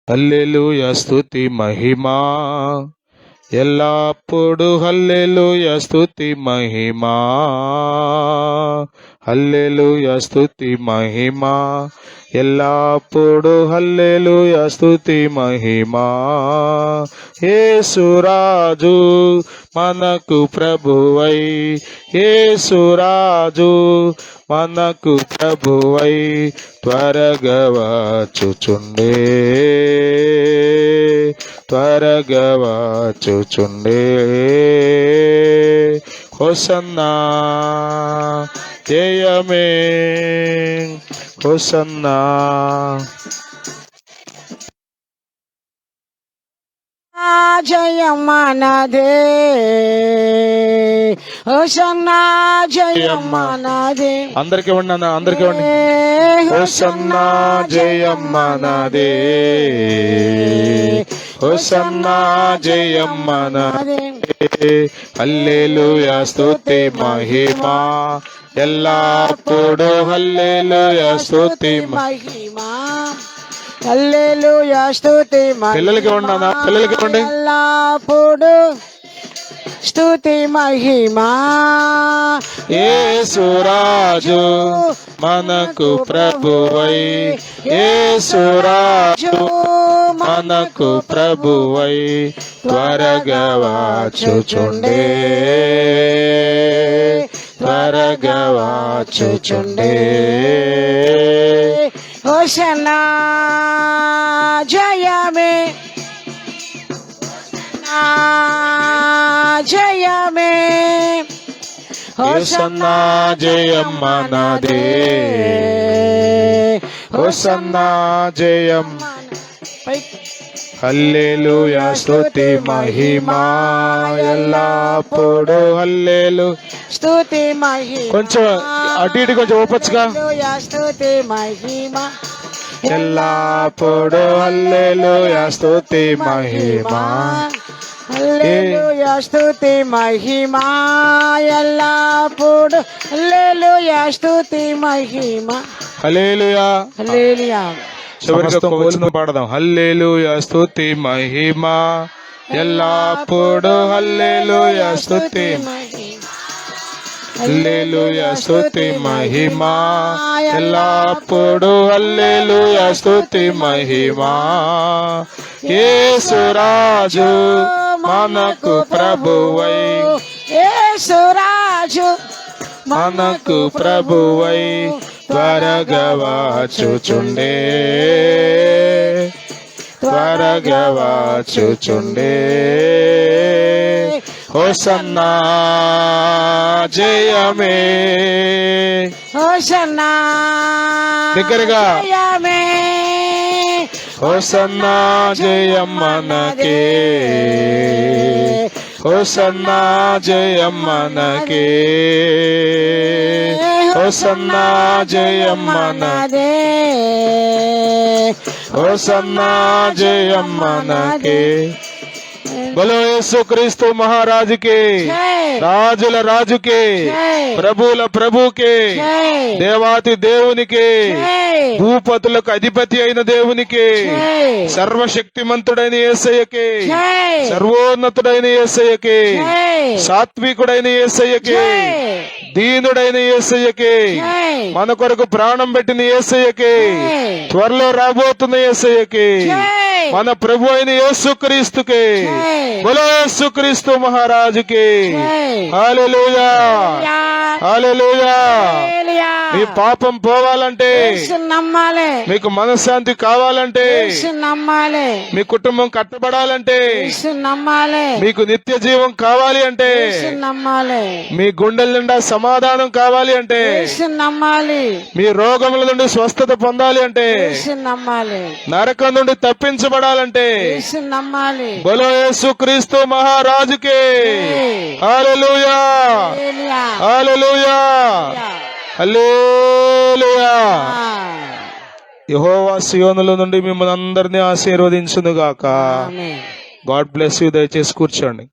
హల్లెలూయా స్తుతి మహిమా ఎల్లప్పుడు హల్లెలూయా స్తుతి మహిమా హల్లెలూయా స్తుతి మహిమా ఎల్లప్పుడు హల్లెలూయా స్తుతి మహిమా యేసురాజు మనకు ప్రభువై యేసురాజు మనకు ప్రభువై త్వరగా వచ్చుచుండే త్వరగా వచ్చుచుండే హోసన్నా జయమే హోసన్నా జయం మనదే హోసన్నా జయం మనదే అందరికీ ఉండనా అందరికీ ఉండి హోసన్నా జయం మనదే హోసన్నా జయం మనదే హల్లెలూయా స్తుతి మహిమా ఎల్లప్పుడు హల్లెలూయా స్తుతి మహిమా హల్లెలూయా స్తుతి పిల్లలకి ఉండనా పిల్లలకి ఉండి ఎల్లప్పుడు స్తుతి మహిమా యేసురాజు మనకు ప్రభువై యేసురాజు మనకు ప్రభువై త్వరగా వచ్చుచుండే త్వరగా వచ్చుచుండే హోసన్నా జయమే జయమే హోసన్నా జయం మనదే హోసన్నా జయం హల్లెలూయా స్తుతి మహిమా ఎల్లప్పుడు హల్లెలూయా స్తుతి మహిమా కొంచెం అటు ఇటు కొంచెం ఊపచ్చుగా స్తుతి మహిమా ఎల్లప్పుడు హల్లెలూయా స్తుతి మహిమా హల్లెలూయా స్తుతి మహిమా ఎల్లప్పుడు హల్లెలూయా స్తుతి మహిమా హల్లెలూయా హల్లెలూయా చివరిగా కోలును పాడదాం హల్లెలూయా స్తుతి మహిమా ఎల్లప్పుడు హల్లెలూయా స్తుతి హల్లెలూయా స్తుతి మహిమా ఎల్లప్పుడు హల్లెలూయా స్తుతి మహిమా యేసురాజు మనకు ప్రభువై యేసురాజు మనకు ప్రభువై త్వరగా వచ్చుచుండే త్వరగా వచ్చుచుండే హోసన్నా జయమే హోసన్నా దగ్గరగా జయమే హోసన్నా జయం మనకే హోసన్నా జయం మనకే హోసన్నా జయం మనదే హోసన్నా జయం మనకే బలో యేసుక్రీస్తు మహారాజుకే రాజుల రాజుకే ప్రభువుల ప్రభుకే దేవాతి దేవునికి భూపతులకు అధిపతి అయిన దేవునికి సర్వశక్తిమంతుడైన యేసయ్యకే సర్వోన్నతుడైన యేసయ్యకే సాత్వికుడైన యేసయ్యకే దీనుడైన యేసయ్యకే మన కొరకు ప్రాణం పెట్టిన యేసయ్యకే త్వరలో రాబోతున్న యేసయ్యకే మన ప్రభు అయిన యేసుక్రీస్తుకే బలో యేసుక్రీస్తు మహారాజుకి హల్లెలూయా హల్లెలూయా మీ పాపం పోవాలంటే నమ్మాలి మీకు మనశ్శాంతి కావాలంటే నమ్మాలి మీ కుటుంబం కట్టబడాలంటే నమ్మాలి మీకు నిత్య జీవం కావాలి అంటే నమ్మాలి మీ గుండెల నిండా సమాధానం కావాలి అంటే నమ్మాలి మీ రోగముల నుండి స్వస్థత పొందాలి అంటే నమ్మాలి నరకం నుండి తప్పించబడాలంటే నమ్మాలి బలో యేసుక్రీస్తు మహారాజుకే హల్లెలూయా హల్లెలూయా హల్లెలూయా యెహోవా సియోనులో నుండి మిమ్మల్ని అందరినీ ఆశీర్వదించును గాక. God bless you. దయచేసి కూర్చోండి.